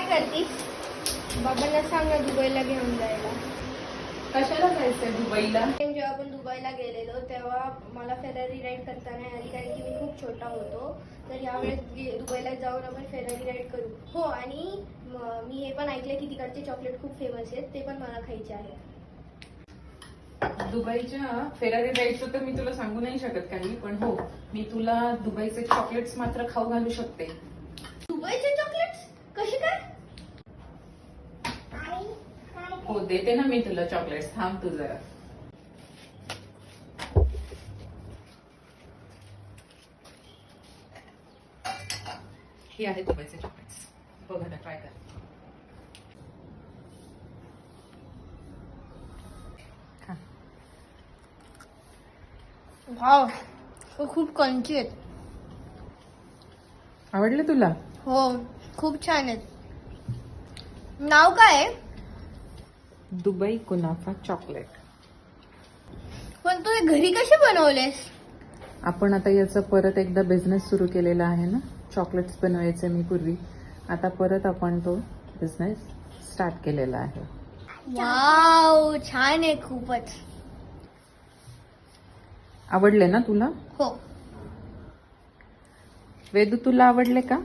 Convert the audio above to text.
करतीस? बाबांना सांग ना दुबईला घेऊन जायला. कशाला जायचंय दुबईला? जेव्हा आपण दुबईला गेलेलो तेव्हा मला फेरारी राईड करता नाही आली कारण की मी खूप छोटा होतो. तर यावेळेस दुबईला जाऊन आपण फेरारी राईड करू. हो, आणि मी हे पण ऐकलंय की तिकडचे चॉकलेट खूप फेमस आहेत, ते पण मला खायचे आहेत. दुबईच्या फेरारी राईडचं तर मी तुला सांगू नाही शकत काही, पण हो, मी तुला दुबईचे चॉकलेट्स मात्र खाऊ घालू शकते. दुबईचे चॉकलेट्स कशी काय? हो, देते ना मी तुला चॉकलेट्स. थांब तू जरा. हे आहे दुबईचे चॉकलेट्स. बघ आता, ट्राय कर. खा. वाव, खूप क्रंची आहेत. आवडले तुला? हो, खूप छान आहेत. नाव काय आहे? Dubai kunafa chocolate. पण तू हे घरी कसे बनवलेस? आपण आता याचा परत एकदा बिझनेस सुरू केलेला आहे ना, चॉकलेट्स बनवायचे मी पूर्वी. आता परत आपण तो बिझनेस स्टार्ट केलेला आहे. वाव, छान आहे खूपच. आवडले ना तुला? हो. वेदू, तुला आवडले का?